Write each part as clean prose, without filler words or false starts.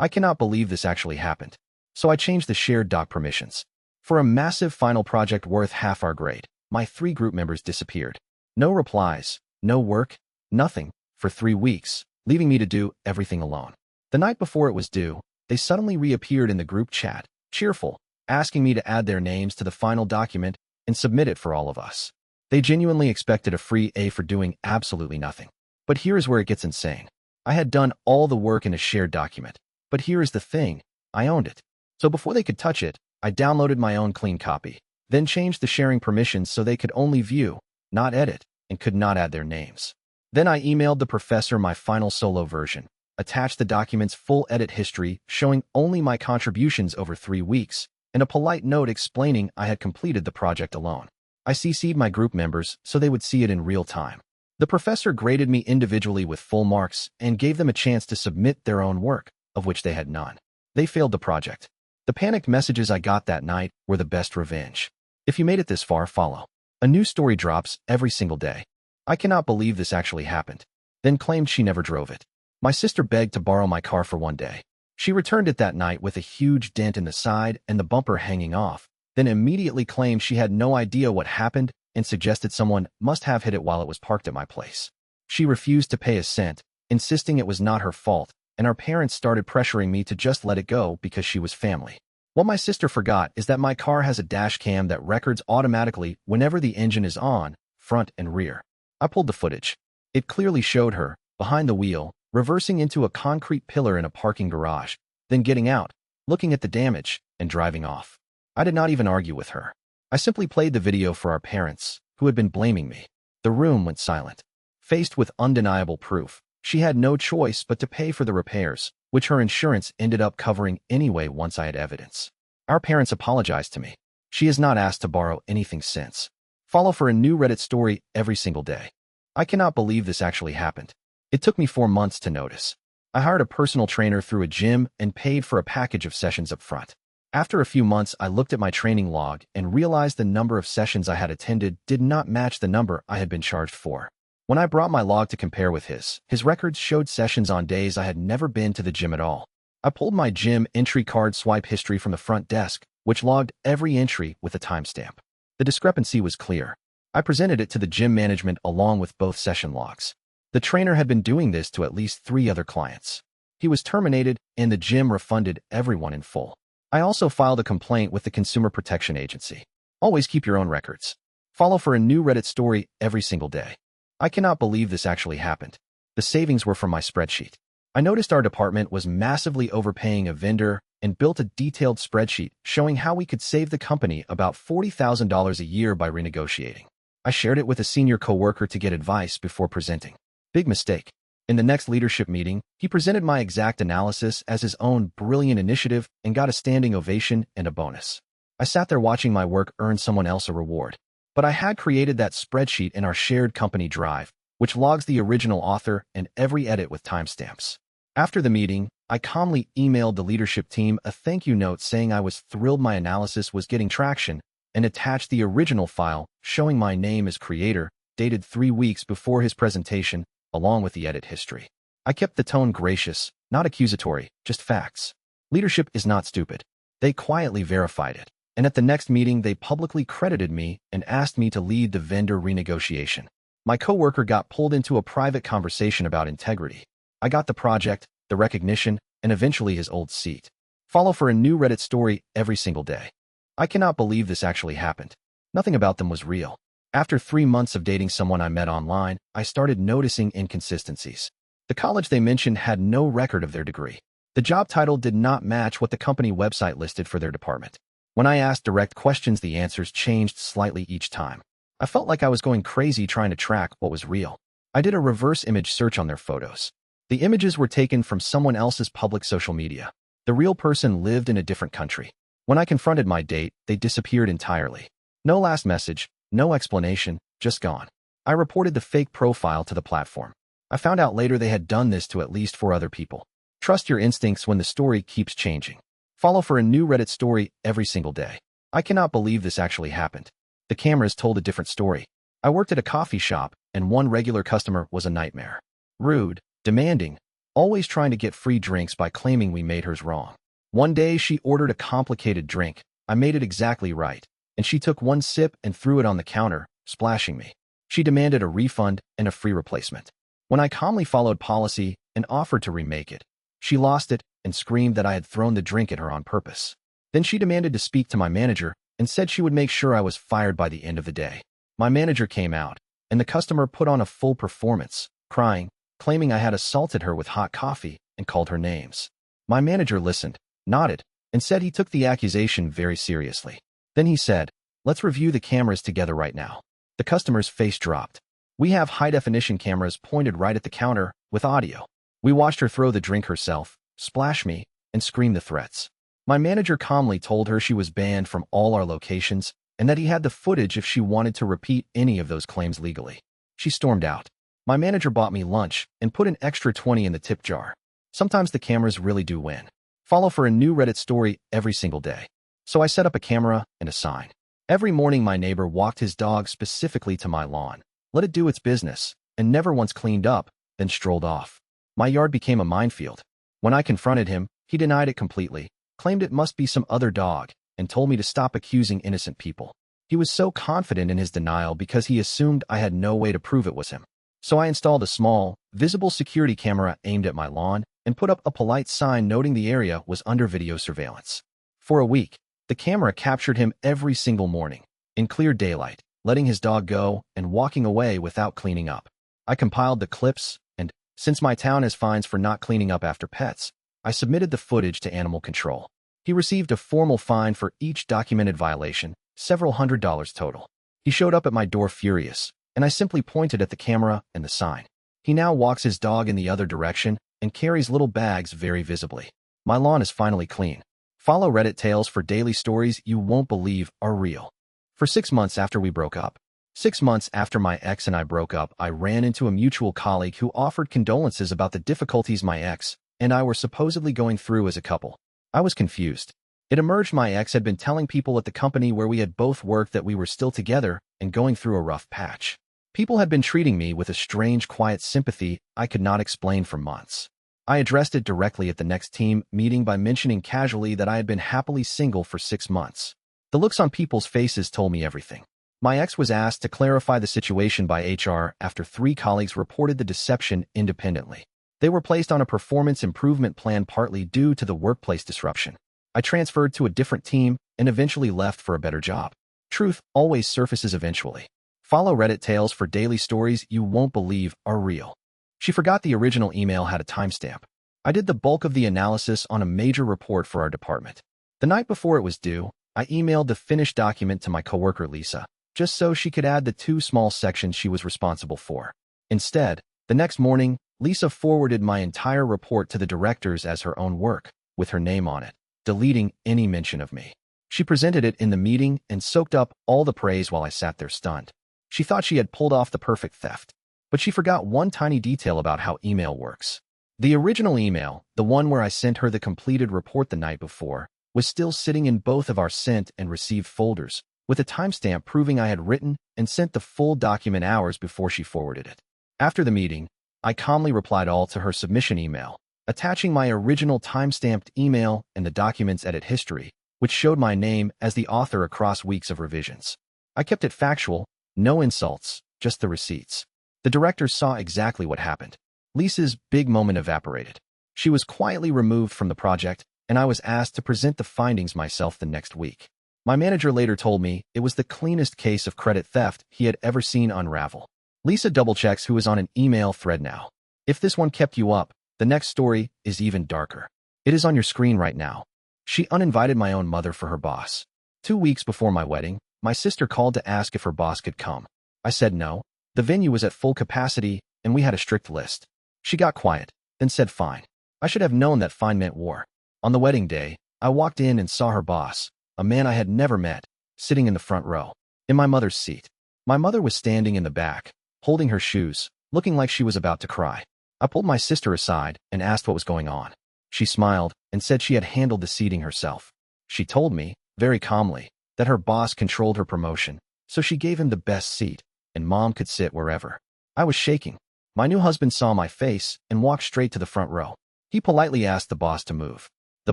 I cannot believe this actually happened. So I changed the shared doc permissions. For a massive final project worth half our grade, my 3 group members disappeared. No replies, no work, nothing, for 3 weeks, leaving me to do everything alone. The night before it was due, they suddenly reappeared in the group chat, cheerful, asking me to add their names to the final document and submit it for all of us. They genuinely expected a free A for doing absolutely nothing. But here is where it gets insane. I had done all the work in a shared document. But here is the thing, I owned it. So before they could touch it, I downloaded my own clean copy, then changed the sharing permissions so they could only view, not edit, and could not add their names. Then I emailed the professor my final solo version, attached the document's full edit history showing only my contributions over 3 weeks, and a polite note explaining I had completed the project alone. I CC'd my group members so they would see it in real time. The professor graded me individually with full marks and gave them a chance to submit their own work, of which they had none. They failed the project. The panicked messages I got that night were the best revenge. If you made it this far, follow. A new story drops every single day. I cannot believe this actually happened. Then claimed she never drove it. My sister begged to borrow my car for one day. She returned it that night with a huge dent in the side and the bumper hanging off, then immediately claimed she had no idea what happened and suggested someone must have hit it while it was parked at my place. She refused to pay a cent, insisting it was not her fault, and our parents started pressuring me to just let it go because she was family. What my sister forgot is that my car has a dash cam that records automatically whenever the engine is on, front and rear. I pulled the footage. It clearly showed her, behind the wheel, reversing into a concrete pillar in a parking garage, then getting out, looking at the damage, and driving off. I did not even argue with her. I simply played the video for our parents, who had been blaming me. The room went silent. Faced with undeniable proof, she had no choice but to pay for the repairs, which her insurance ended up covering anyway once I had evidence. Our parents apologized to me. She has not asked to borrow anything since. Follow for a new Reddit story every single day. I cannot believe this actually happened. It took me 4 months to notice. I hired a personal trainer through a gym and paid for a package of sessions up front. After a few months, I looked at my training log and realized the number of sessions I had attended did not match the number I had been charged for. When I brought my log to compare with his records showed sessions on days I had never been to the gym at all. I pulled my gym entry card swipe history from the front desk, which logged every entry with a timestamp. The discrepancy was clear. I presented it to the gym management along with both session logs. The trainer had been doing this to at least 3 other clients. He was terminated, and the gym refunded everyone in full. I also filed a complaint with the Consumer Protection Agency. Always keep your own records. Follow for a new Reddit story every single day. I cannot believe this actually happened. The savings were from my spreadsheet. I noticed our department was massively overpaying a vendor and built a detailed spreadsheet showing how we could save the company about $40,000 a year by renegotiating. I shared it with a senior coworker to get advice before presenting. Big mistake. In the next leadership meeting, he presented my exact analysis as his own brilliant initiative and got a standing ovation and a bonus. I sat there watching my work earn someone else a reward. But I had created that spreadsheet in our shared company drive, which logs the original author and every edit with timestamps. After the meeting, I calmly emailed the leadership team a thank you note saying I was thrilled my analysis was getting traction and attached the original file showing my name as creator, dated 3 weeks before his presentation, along with the edit history. I kept the tone gracious, not accusatory, just facts. Leadership is not stupid. They quietly verified it, and at the next meeting they publicly credited me and asked me to lead the vendor renegotiation. My coworker got pulled into a private conversation about integrity. I got the project, the recognition, and eventually his old seat. Follow for a new Reddit story every single day. I cannot believe this actually happened. Nothing about them was real. After 3 months of dating someone I met online, I started noticing inconsistencies. The college they mentioned had no record of their degree. The job title did not match what the company website listed for their department. When I asked direct questions, the answers changed slightly each time. I felt like I was going crazy trying to track what was real. I did a reverse image search on their photos. The images were taken from someone else's public social media. The real person lived in a different country. When I confronted my date, they disappeared entirely. No last message, no explanation, just gone. I reported the fake profile to the platform. I found out later they had done this to at least 4 other people. Trust your instincts when the story keeps changing. Follow for a new Reddit story every single day. I cannot believe this actually happened. The cameras told a different story. I worked at a coffee shop, and one regular customer was a nightmare. Rude, demanding, always trying to get free drinks by claiming we made hers wrong. One day she ordered a complicated drink. I made it exactly right, and she took one sip and threw it on the counter, splashing me. She demanded a refund and a free replacement. When I calmly followed policy and offered to remake it, she lost it and screamed that I had thrown the drink at her on purpose. Then she demanded to speak to my manager and said she would make sure I was fired by the end of the day. My manager came out, and the customer put on a full performance, crying, claiming I had assaulted her with hot coffee and called her names. My manager listened, nodded, and said he took the accusation very seriously. Then he said, "Let's review the cameras together right now." The customer's face dropped. We have high-definition cameras pointed right at the counter with audio. We watched her throw the drink herself, splash me, and scream the threats. My manager calmly told her she was banned from all our locations and that he had the footage if she wanted to repeat any of those claims legally. She stormed out. My manager bought me lunch and put an extra 20 in the tip jar. Sometimes the cameras really do win. Follow for a new Reddit story every single day. So I set up a camera and a sign. Every morning my neighbor walked his dog specifically to my lawn, let it do its business, and never once cleaned up, then strolled off. My yard became a minefield. When I confronted him, he denied it completely, claimed it must be some other dog, and told me to stop accusing innocent people. He was so confident in his denial because he assumed I had no way to prove it was him. So I installed a small, visible security camera aimed at my lawn and put up a polite sign noting the area was under video surveillance. For a week, the camera captured him every single morning, in clear daylight, letting his dog go and walking away without cleaning up. I compiled the clips, and, since my town has fines for not cleaning up after pets, I submitted the footage to animal control. He received a formal fine for each documented violation, several $100s total. He showed up at my door furious, and I simply pointed at the camera and the sign. He now walks his dog in the other direction and carries little bags very visibly. My lawn is finally clean. Follow Reddit tales for daily stories you won't believe are real. For 6 months after we broke up, 6 months after my ex and I broke up, I ran into a mutual colleague who offered condolences about the difficulties my ex and I were supposedly going through as a couple. I was confused. It emerged my ex had been telling people at the company where we had both worked that we were still together and going through a rough patch. People had been treating me with a strange, quiet sympathy I could not explain for months. I addressed it directly at the next team meeting by mentioning casually that I had been happily single for 6 months. The looks on people's faces told me everything. My ex was asked to clarify the situation by HR after 3 colleagues reported the deception independently. They were placed on a performance improvement plan partly due to the workplace disruption. I transferred to a different team and eventually left for a better job. Truth always surfaces eventually. Follow Reddit tales for daily stories you won't believe are real. She forgot the original email had a timestamp. I did the bulk of the analysis on a major report for our department. The night before it was due, I emailed the finished document to my coworker Lisa, just so she could add the 2 small sections she was responsible for. Instead, the next morning, Lisa forwarded my entire report to the directors as her own work, with her name on it, deleting any mention of me. She presented it in the meeting and soaked up all the praise while I sat there stunned. She thought she had pulled off the perfect theft, but she forgot one tiny detail about how email works. The original email, the one where I sent her the completed report the night before, was still sitting in both of our sent and received folders, with a timestamp proving I had written and sent the full document hours before she forwarded it. After the meeting, I calmly replied all to her submission email, attaching my original time-stamped email and the document's edit history, which showed my name as the author across weeks of revisions. I kept it factual, no insults, just the receipts. The directors saw exactly what happened. Lisa's big moment evaporated. She was quietly removed from the project, and I was asked to present the findings myself the next week. My manager later told me it was the cleanest case of credit theft he had ever seen unravel. Lisa double-checks who is on an email thread now. If this one kept you up, the next story is even darker. It is on your screen right now. She uninvited my own mother for her boss. 2 weeks before my wedding, my sister called to ask if her boss could come. I said no. The venue was at full capacity, and we had a strict list. She got quiet, then said fine. I should have known that fine meant war. On the wedding day, I walked in and saw her boss, a man I had never met, sitting in the front row, in my mother's seat. My mother was standing in the back, holding her shoes, looking like she was about to cry. I pulled my sister aside and asked what was going on. She smiled and said she had handled the seating herself. She told me, very calmly, that her boss controlled her promotion, so she gave him the best seat, and Mom could sit wherever. I was shaking. My new husband saw my face and walked straight to the front row. He politely asked the boss to move. The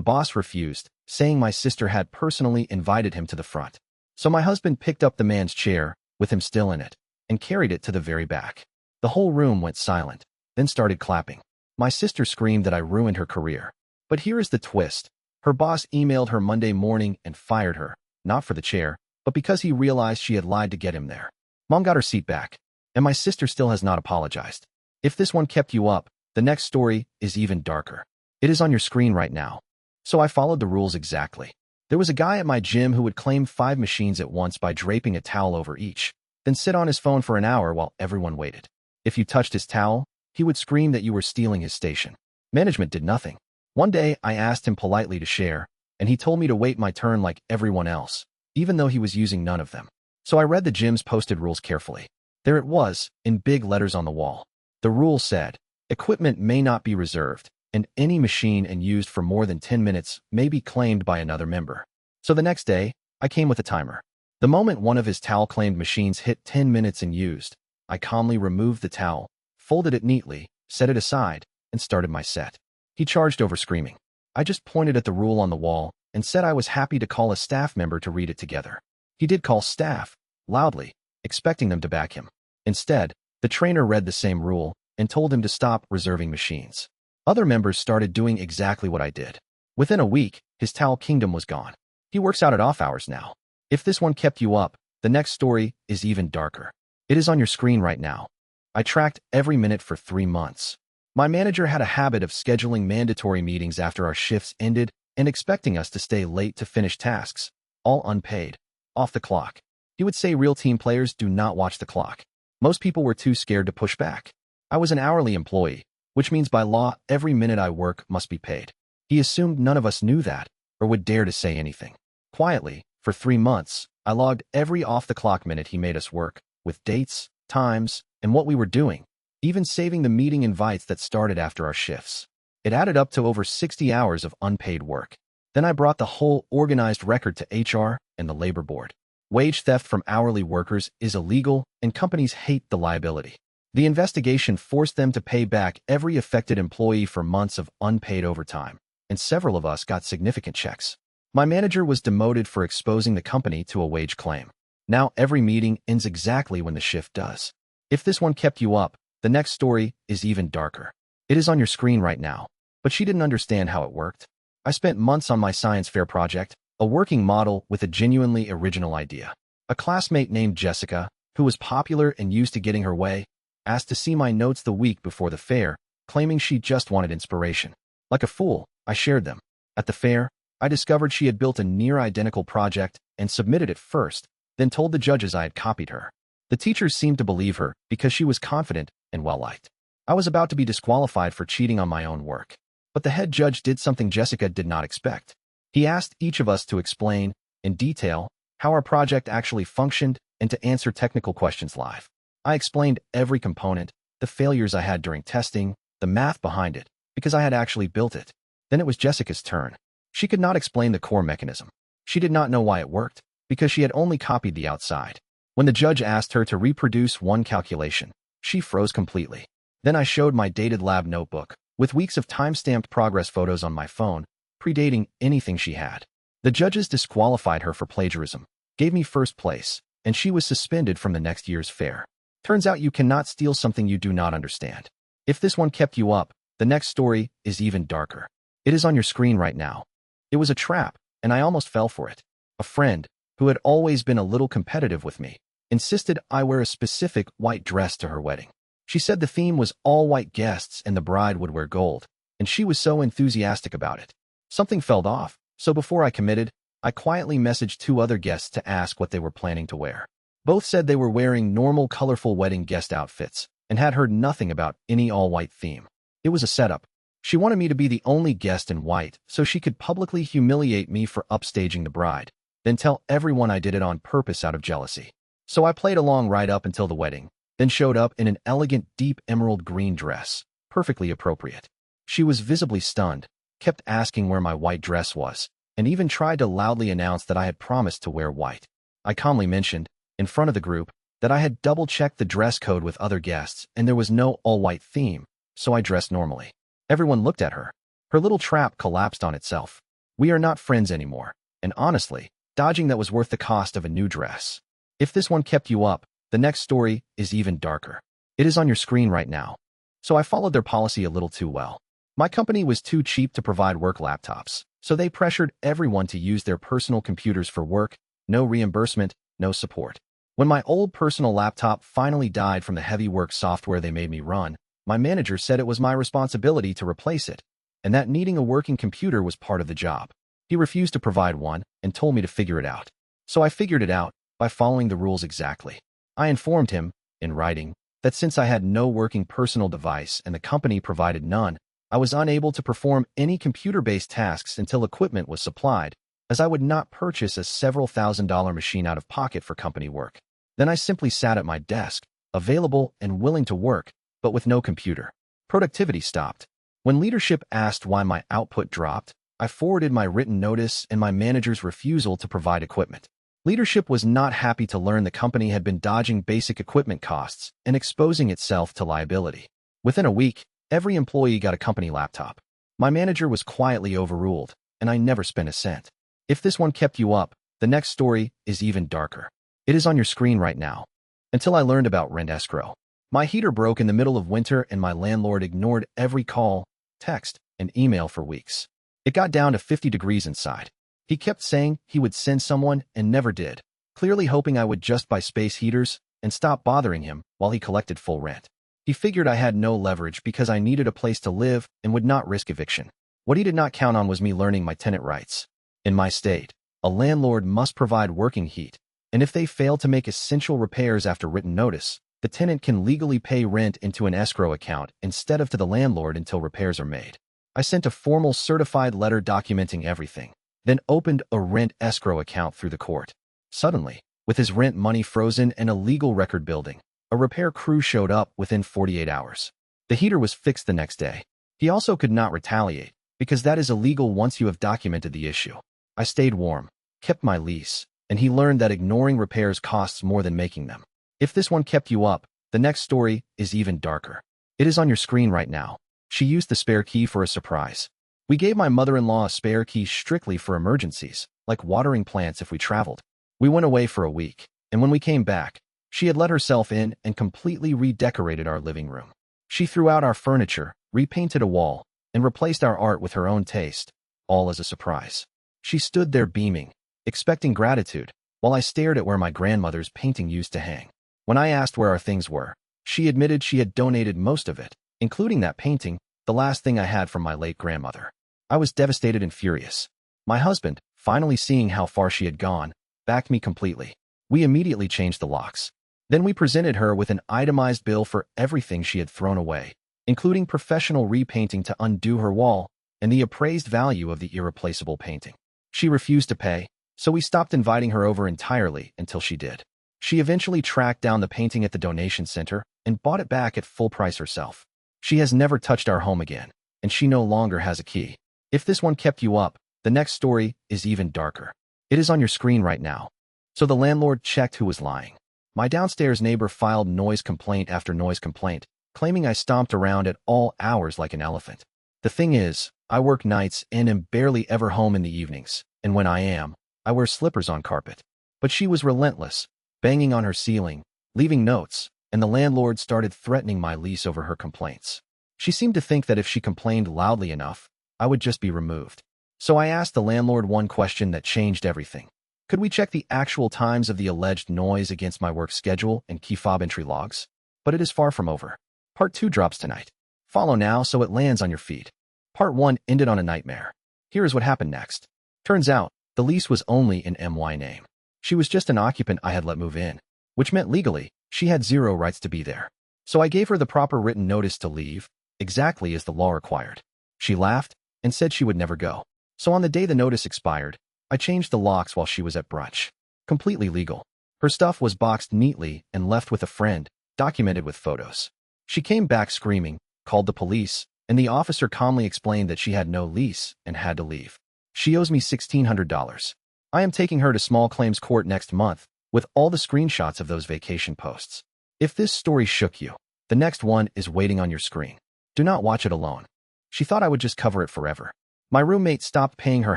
boss refused, saying my sister had personally invited him to the front. So my husband picked up the man's chair, with him still in it, and carried it to the very back. The whole room went silent, then started clapping. My sister screamed that I ruined her career. But here is the twist. Her boss emailed her Monday morning and fired her, not for the chair, but because he realized she had lied to get him there. Mom got her seat back, and my sister still has not apologized. If this one kept you up, the next story is even darker. It is on your screen right now. So I followed the rules exactly. There was a guy at my gym who would claim 5 machines at once by draping a towel over each, then sit on his phone for an hour while everyone waited. If you touched his towel, he would scream that you were stealing his station. Management did nothing. One day, I asked him politely to share, and he told me to wait my turn like everyone else, even though he was using none of them. So I read the gym's posted rules carefully. There it was, in big letters on the wall. The rule said, equipment may not be reserved, and any machine and used for more than 10 minutes may be claimed by another member. So the next day, I came with a timer. The moment one of his towel-claimed machines hit 10 minutes and used, I calmly removed the towel, folded it neatly, set it aside, and started my set. He charged over screaming. I just pointed at the rule on the wall and said I was happy to call a staff member to read it together. He did call staff, loudly, expecting them to back him. Instead, the trainer read the same rule and told him to stop reserving machines. Other members started doing exactly what I did. Within a week, his towel kingdom was gone. He works out at off hours now. If this one kept you up, the next story is even darker. It is on your screen right now. I tracked every minute for 3 months. My manager had a habit of scheduling mandatory meetings after our shifts ended and expecting us to stay late to finish tasks, all unpaid, off the clock. He would say real team players do not watch the clock. Most people were too scared to push back. I was an hourly employee, which means by law, every minute I work must be paid. He assumed none of us knew that or would dare to say anything. Quietly, for 3 months, I logged every off-the-clock minute he made us work, with dates, times, and what we were doing, even saving the meeting invites that started after our shifts. It added up to over 60 hours of unpaid work. Then I brought the whole organized record to HR and the labor board. Wage theft from hourly workers is illegal, and companies hate the liability. The investigation forced them to pay back every affected employee for months of unpaid overtime, and several of us got significant checks. My manager was demoted for exposing the company to a wage claim. Now every meeting ends exactly when the shift does. If this one kept you up, the next story is even darker. It is on your screen right now. But she didn't understand how it worked. I spent months on my science fair project, a working model with a genuinely original idea. A classmate named Jessica, who was popular and used to getting her way, asked to see my notes the week before the fair, claiming she just wanted inspiration. Like a fool, I shared them. At the fair, I discovered she had built a near-identical project and submitted it first, then told the judges I had copied her. The teachers seemed to believe her because she was confident and well-liked. I was about to be disqualified for cheating on my own work. But the head judge did something Jessica did not expect. He asked each of us to explain, in detail, how our project actually functioned and to answer technical questions live. I explained every component, the failures I had during testing, the math behind it, because I had actually built it. Then it was Jessica's turn. She could not explain the core mechanism. She did not know why it worked, because she had only copied the outside. When the judge asked her to reproduce one calculation, she froze completely. Then I showed my dated lab notebook, with weeks of time-stamped progress photos on my phone, predating anything she had. The judges disqualified her for plagiarism, gave me first place, and she was suspended from the next year's fair. Turns out you cannot steal something you do not understand. If this one kept you up, the next story is even darker. It is on your screen right now. It was a trap, and I almost fell for it. A friend, who had always been a little competitive with me, insisted I wear a specific white dress to her wedding. She said the theme was all white guests and the bride would wear gold, and she was so enthusiastic about it. Something fell off, so before I committed, I quietly messaged 2 other guests to ask what they were planning to wear. Both said they were wearing normal colorful wedding guest outfits and had heard nothing about any all-white theme. It was a setup. She wanted me to be the only guest in white so she could publicly humiliate me for upstaging the bride, then tell everyone I did it on purpose out of jealousy. So I played along right up until the wedding, then showed up in an elegant deep emerald green dress, perfectly appropriate. She was visibly stunned, kept asking where my white dress was, and even tried to loudly announce that I had promised to wear white. I calmly mentioned, in front of the group, that I had double-checked the dress code with other guests and there was no all-white theme, so I dressed normally. Everyone looked at her. Her little trap collapsed on itself. We are not friends anymore, and honestly, dodging that was worth the cost of a new dress. If this one kept you up, the next story is even darker. It is on your screen right now. So I followed their policy a little too well. My company was too cheap to provide work laptops, so they pressured everyone to use their personal computers for work, no reimbursement, no support. When my old personal laptop finally died from the heavy work software they made me run, my manager said it was my responsibility to replace it, and that needing a working computer was part of the job. He refused to provide one and told me to figure it out. So I figured it out by following the rules exactly. I informed him, in writing, that since I had no working personal device and the company provided none, I was unable to perform any computer-based tasks until equipment was supplied, as I would not purchase a several $1,000 machine out of pocket for company work. Then I simply sat at my desk, available and willing to work, but with no computer. Productivity stopped. When leadership asked why my output dropped, I forwarded my written notice and my manager's refusal to provide equipment. Leadership was not happy to learn the company had been dodging basic equipment costs and exposing itself to liability. Within a week, every employee got a company laptop. My manager was quietly overruled, and I never spent a cent. If this one kept you up, the next story is even darker. It is on your screen right now. Until I learned about rent escrow. My heater broke in the middle of winter and my landlord ignored every call, text, and email for weeks. It got down to 50 degrees inside. He kept saying he would send someone and never did, clearly hoping I would just buy space heaters and stop bothering him while he collected full rent. He figured I had no leverage because I needed a place to live and would not risk eviction. What he did not count on was me learning my tenant rights. In my state, a landlord must provide working heat, and if they fail to make essential repairs after written notice, the tenant can legally pay rent into an escrow account instead of to the landlord until repairs are made. I sent a formal certified letter documenting everything, then opened a rent escrow account through the court. Suddenly, with his rent money frozen and a legal record building, a repair crew showed up within 48 hours. The heater was fixed the next day. He also could not retaliate, because that is illegal once you have documented the issue. I stayed warm, kept my lease, and he learned that ignoring repairs costs more than making them. If this one kept you up, the next story is even darker. It is on your screen right now. She used the spare key for a surprise. We gave my mother-in-law a spare key strictly for emergencies, like watering plants if we traveled. We went away for a week, and when we came back, she had let herself in and completely redecorated our living room. She threw out our furniture, repainted a wall, and replaced our art with her own taste, all as a surprise. She stood there beaming, expecting gratitude, while I stared at where my grandmother's painting used to hang. When I asked where our things were, she admitted she had donated most of it, including that painting, the last thing I had from my late grandmother. I was devastated and furious. My husband, finally seeing how far she had gone, backed me completely. We immediately changed the locks. Then we presented her with an itemized bill for everything she had thrown away, including professional repainting to undo her wall and the appraised value of the irreplaceable painting. She refused to pay, so we stopped inviting her over entirely until she did. She eventually tracked down the painting at the donation center and bought it back at full price herself. She has never touched our home again, and she no longer has a key. If this one kept you up, the next story is even darker. It is on your screen right now. So the landlord checked who was lying. My downstairs neighbor filed noise complaint after noise complaint, claiming I stomped around at all hours like an elephant. The thing is, I work nights and am barely ever home in the evenings, and when I am, I wear slippers on carpet. But she was relentless, banging on her ceiling, leaving notes, and the landlord started threatening my lease over her complaints. She seemed to think that if she complained loudly enough, I would just be removed. So I asked the landlord one question that changed everything. Could we check the actual times of the alleged noise against my work schedule and key fob entry logs? But it is far from over. Part 2 drops tonight. Follow now so it lands on your feed. Part 1 ended on a nightmare. Here is what happened next. Turns out, the lease was only in MY name. She was just an occupant I had let move in, which meant legally, she had zero rights to be there. So I gave her the proper written notice to leave, exactly as the law required. She laughed and said she would never go. So on the day the notice expired, I changed the locks while she was at brunch. Completely legal. Her stuff was boxed neatly and left with a friend, documented with photos. She came back screaming, called the police, and the officer calmly explained that she had no lease and had to leave. She owes me $1,600. I am taking her to small claims court next month, with all the screenshots of those vacation posts. If this story shook you, the next one is waiting on your screen. Do not watch it alone. She thought I would just cover it forever. My roommate stopped paying her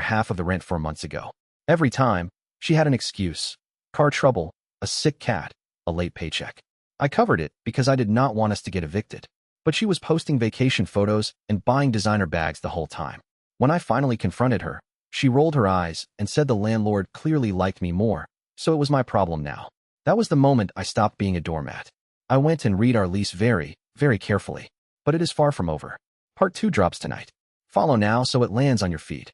half of the rent 4 months ago. Every time, she had an excuse. Car trouble, a sick cat, a late paycheck. I covered it because I did not want us to get evicted. But she was posting vacation photos and buying designer bags the whole time. When I finally confronted her, she rolled her eyes and said the landlord clearly liked me more, so it was my problem now. That was the moment I stopped being a doormat. I went and read our lease very, very carefully. But it is far from over. Part 2 drops tonight. Follow now so it lands on your feed.